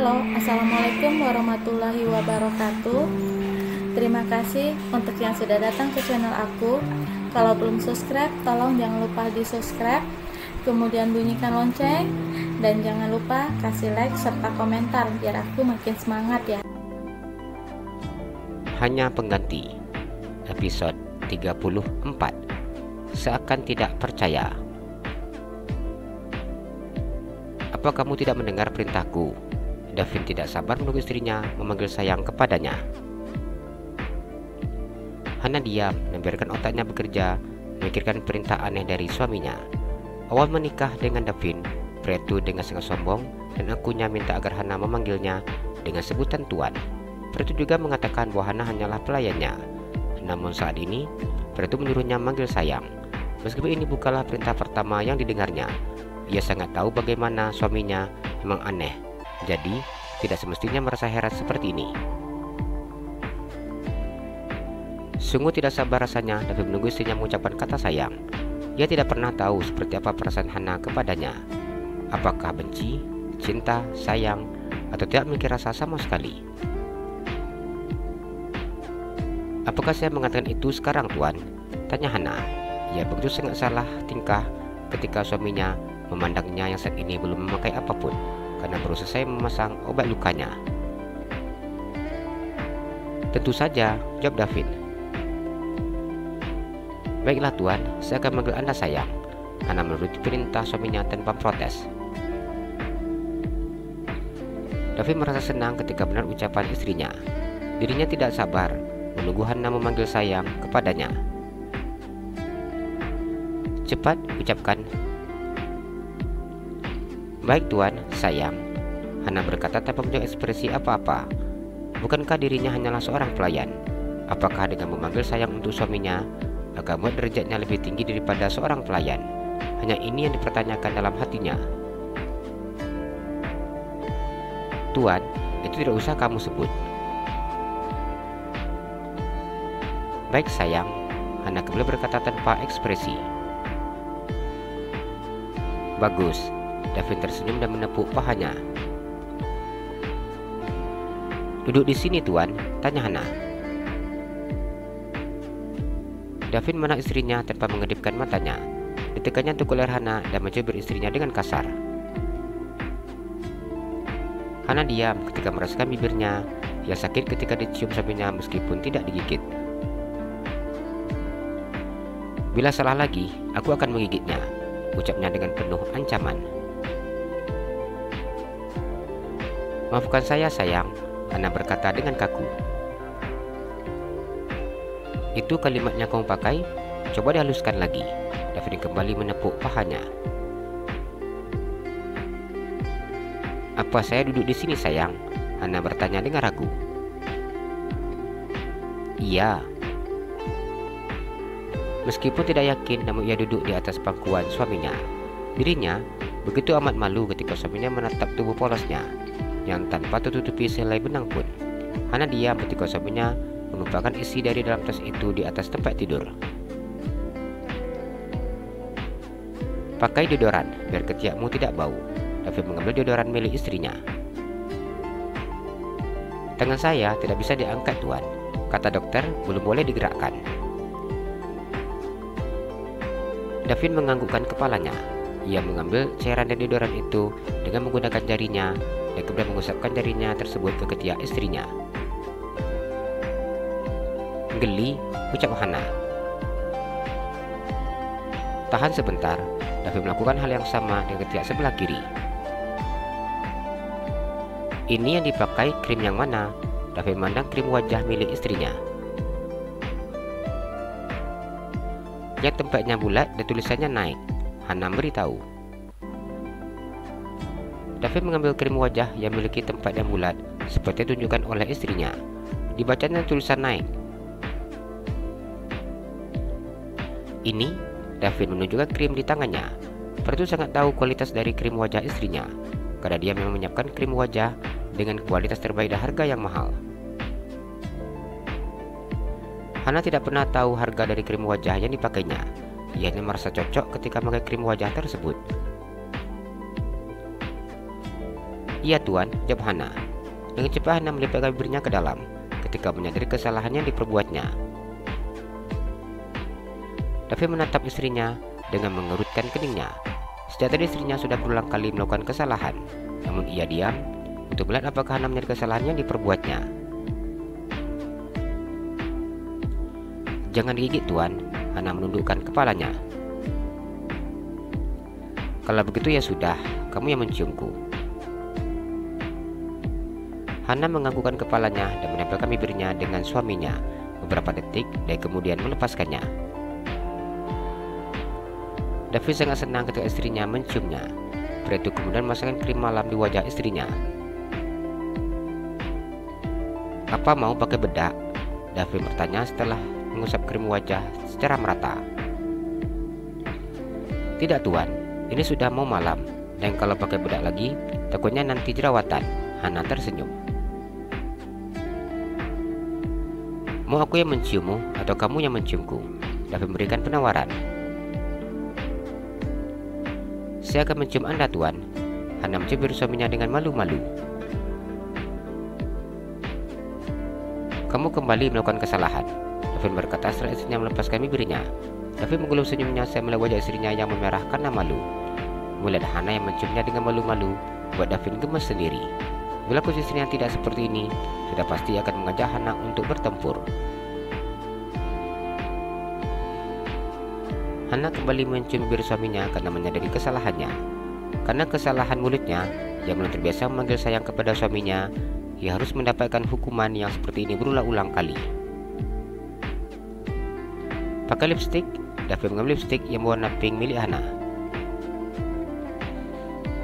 Halo, Assalamualaikum warahmatullahi wabarakatuh. Terima kasih untuk yang sudah datang ke channel aku. Kalau belum subscribe, tolong jangan lupa di subscribe, kemudian bunyikan lonceng, dan jangan lupa kasih like serta komentar biar aku makin semangat ya. Hanya pengganti episode 34. Seakan tidak percaya. Apa kamu tidak mendengar perintahku? Davin tidak sabar menunggu istrinya memanggil sayang kepadanya. Hana diam, membiarkan otaknya bekerja, memikirkan perintah aneh dari suaminya. Awal menikah dengan Davin, pria itu dengan sangat sombong dan akunya minta agar Hana memanggilnya dengan sebutan tuan. Pria itu juga mengatakan bahwa Hana hanyalah pelayannya. Namun saat ini, pria itu menyuruhnya manggil sayang. Meskipun ini bukanlah perintah pertama yang didengarnya, ia sangat tahu bagaimana suaminya memang aneh. Jadi, tidak semestinya merasa heran seperti ini. Sungguh tidak sabar rasanya Davin menunggu istrinya mengucapkan kata sayang. Ia tidak pernah tahu seperti apa perasaan Hana kepadanya. Apakah benci, cinta, sayang, atau tidak memiliki rasa sama sekali. Apakah saya mengatakan itu sekarang, Tuan? Tanya Hana. Ia begitu sangat salah tingkah ketika suaminya memandangnya yang saat ini belum memakai apapun karena baru selesai memasang obat lukanya. Tentu saja, jawab Davin. Baiklah Tuan, saya akan manggil Anda sayang. Hana menuruti perintah suaminya tanpa protes. Davin merasa senang ketika benar ucapan istrinya. Dirinya tidak sabar menunggu Hana memanggil sayang kepadanya. Cepat ucapkan. Baik Tuan, sayang. Hana berkata tanpa menunjukkan ekspresi apa-apa. Bukankah dirinya hanyalah seorang pelayan? Apakah dengan memanggil sayang untuk suaminya akan membuat derajatnya lebih tinggi daripada seorang pelayan? Hanya ini yang dipertanyakan dalam hatinya. Tuan, itu tidak usah kamu sebut. Baik sayang, Hana kembali berkata tanpa ekspresi. Bagus. Davin tersenyum dan menepuk pahanya. Duduk di sini Tuan, tanya Hana. Davin menarik istrinya tanpa mengedipkan matanya. Ditekannya untuk leher Hana dan mencubit istrinya dengan kasar. Hana diam ketika merasakan bibirnya yang sakit ketika dicium suaminya meskipun tidak digigit. Bila salah lagi, aku akan menggigitnya, ucapnya dengan penuh ancaman. Maafkan saya sayang, Hana berkata dengan kaku. Itu kalimat yang kamu pakai? Coba dihaluskan lagi. Davin kembali menepuk pahanya. Apa saya duduk di sini sayang? Hana bertanya dengan ragu. Iya. Meskipun tidak yakin, namun ia duduk di atas pangkuan suaminya. Dirinya begitu amat malu ketika suaminya menatap tubuh polosnya yang tanpa tertutupi selai benang pun. Hana diam ketika suaminya menumpahkan isi dari dalam tas itu di atas tempat tidur. Pakai deodoran biar ketiakmu tidak bau. Davin mengambil deodoran milik istrinya. Tangan saya tidak bisa diangkat Tuan, kata dokter, belum boleh digerakkan. Davin menganggukkan kepalanya. Ia mengambil cairan dan deodoran itu dengan menggunakan jarinya dan kemudian mengusapkan jarinya tersebut ke ketiak istrinya. Geli, ucap Hana. Tahan sebentar, Davin melakukan hal yang sama dengan ketiak sebelah kiri. Ini yang dipakai krim yang mana? Davin memandang krim wajah milik istrinya. Lihat tempatnya bulat dan tulisannya naik, Hana beritahu. Davin mengambil krim wajah yang memiliki tempat yang bulat seperti ditunjukkan oleh istrinya. Dibacanya tulisan naik. Ini, Davin menunjukkan krim di tangannya. Pria itu sangat tahu kualitas dari krim wajah istrinya, karena dia memang menyiapkan krim wajah dengan kualitas terbaik dan harga yang mahal. Hana tidak pernah tahu harga dari krim wajah yang dipakainya. Ia hanya merasa cocok ketika memakai krim wajah tersebut. "Iya tuan," jawab Hana. Dengan cepat Hana melipatkan bibirnya ke dalam ketika menyadari kesalahan yang diperbuatnya. Davin menatap istrinya dengan mengerutkan keningnya. Sejak tadi istrinya sudah berulang kali melakukan kesalahan, namun ia diam untuk melihat apakah Hana menyadari kesalahan yang diperbuatnya. "Jangan digigit tuan," Hana menundukkan kepalanya. "Kalau begitu ya sudah, kamu yang menciumku." Hana menganggukkan kepalanya dan menempelkan bibirnya dengan suaminya beberapa detik dan kemudian melepaskannya. Davin sangat senang ketika istrinya menciumnya. Pria itu kemudian memasangkan krim malam di wajah istrinya. "Apa mau pakai bedak?" Davin bertanya setelah mengusap krim wajah secara merata. "Tidak tuan, ini sudah mau malam, dan kalau pakai bedak lagi, takutnya nanti jerawatan." Hana tersenyum. "Mau aku yang menciummu atau kamu yang menciumku?" Davin memberikan penawaran. "Saya akan mencium Anda tuan." Hana mencium suaminya dengan malu-malu. "Kamu kembali melakukan kesalahan," Davin berkata setelah istrinya melepaskan bibirnya. Davin menggulung senyumnya saat melihat wajah istrinya yang memerah karena malu. Melihat Hana yang menciumnya dengan malu-malu buat Davin gemes sendiri. Bila kondisi istrinya tidak seperti ini, sudah pasti akan mengajak Hana untuk bertempur. Hana kembali mencium bibir suaminya karena menyadari kesalahannya. Karena kesalahan mulutnya, yang belum terbiasa memanggil sayang kepada suaminya, ia harus mendapatkan hukuman yang seperti ini berulang-ulang kali. Pakai lipstik, Davin mengambil lipstik yang berwarna pink milik Hana.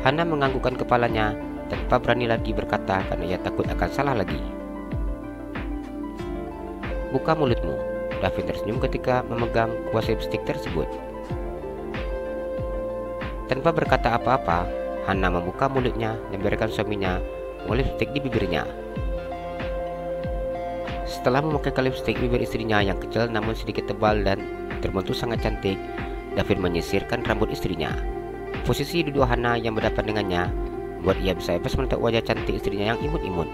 Hana menganggukkan kepalanya tanpa berani lagi berkata karena ia takut akan salah lagi. "Buka mulutmu," Davin tersenyum ketika memegang kuas lipstik tersebut. Tanpa berkata apa-apa, Hana membuka mulutnya dan biarkan suaminya mengolesi lipstik di bibirnya. Setelah memakai lipstik bibir istrinya yang kecil namun sedikit tebal dan terbentuk sangat cantik, Davin menyisirkan rambut istrinya. Posisi duduk Hana yang berhadapan dengannya membuat ia bisa bebas menatap wajah cantik istrinya yang imut-imut.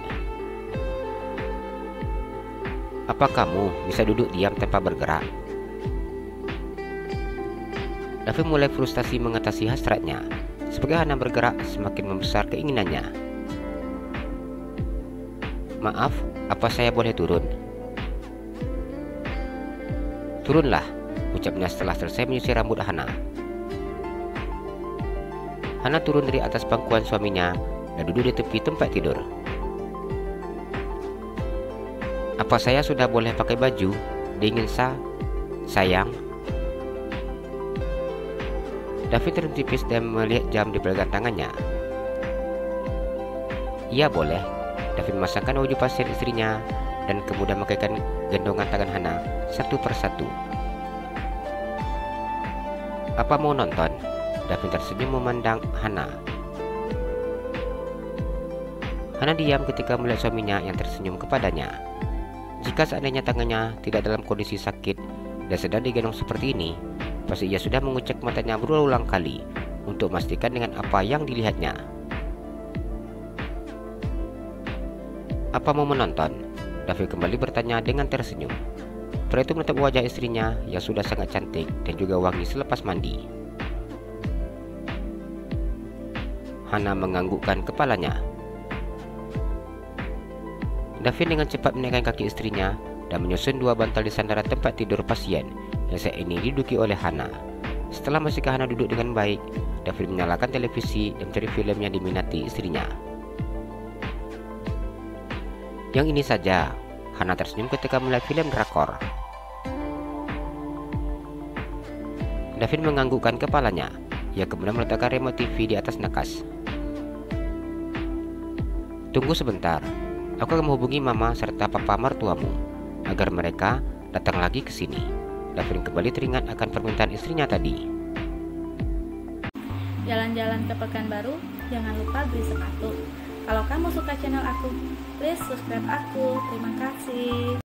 "Apa kamu bisa duduk diam tanpa bergerak?" Davin mulai frustasi mengatasi hasratnya. Sebagai Hana bergerak, semakin membesar keinginannya. "Maaf, apa saya boleh turun?" "Turunlah," ucapnya setelah selesai menyisir rambut Hana. Hana turun dari atas pangkuan suaminya dan duduk di tepi tempat tidur. "Apa saya sudah boleh pakai baju? Dingin sayang." Davin tersenyum tipis dan melihat jam di pegangan tangannya. "Iya boleh." Davin memasangkan baju pasien istrinya dan kemudian memakaikan gendongan tangan Hana satu persatu. "Apa mau nonton?" Davin tersenyum memandang Hana. Hana diam ketika melihat suaminya yang tersenyum kepadanya. Jika seandainya tangannya tidak dalam kondisi sakit dan sedang digendong seperti ini, pasti ia sudah mengucek matanya berulang-ulang kali untuk memastikan dengan apa yang dilihatnya. "Apa mau menonton?" Davin kembali bertanya dengan tersenyum. Pria itu menatap wajah istrinya yang sudah sangat cantik dan juga wangi selepas mandi. Hana menganggukkan kepalanya. Davin dengan cepat menaikkan kaki istrinya dan menyusun dua bantal di sandaran tempat tidur pasien yang saat ini diduduki oleh Hana. Setelah memastikan Hana duduk dengan baik, Davin menyalakan televisi dan mencari film yang diminati istrinya. "Yang ini saja," Hana tersenyum ketika melihat film drakor. Davin menganggukkan kepalanya. Ia kemudian meletakkan remote TV di atas nakas. "Tunggu sebentar, aku akan menghubungi mama serta papa mertuamu agar mereka datang lagi ke sini." Davin kembali teringat akan permintaan istrinya tadi. Jalan-jalan ke Pekanbaru, jangan lupa beli sepatu. Kalau kamu suka channel aku, please subscribe aku. Terima kasih.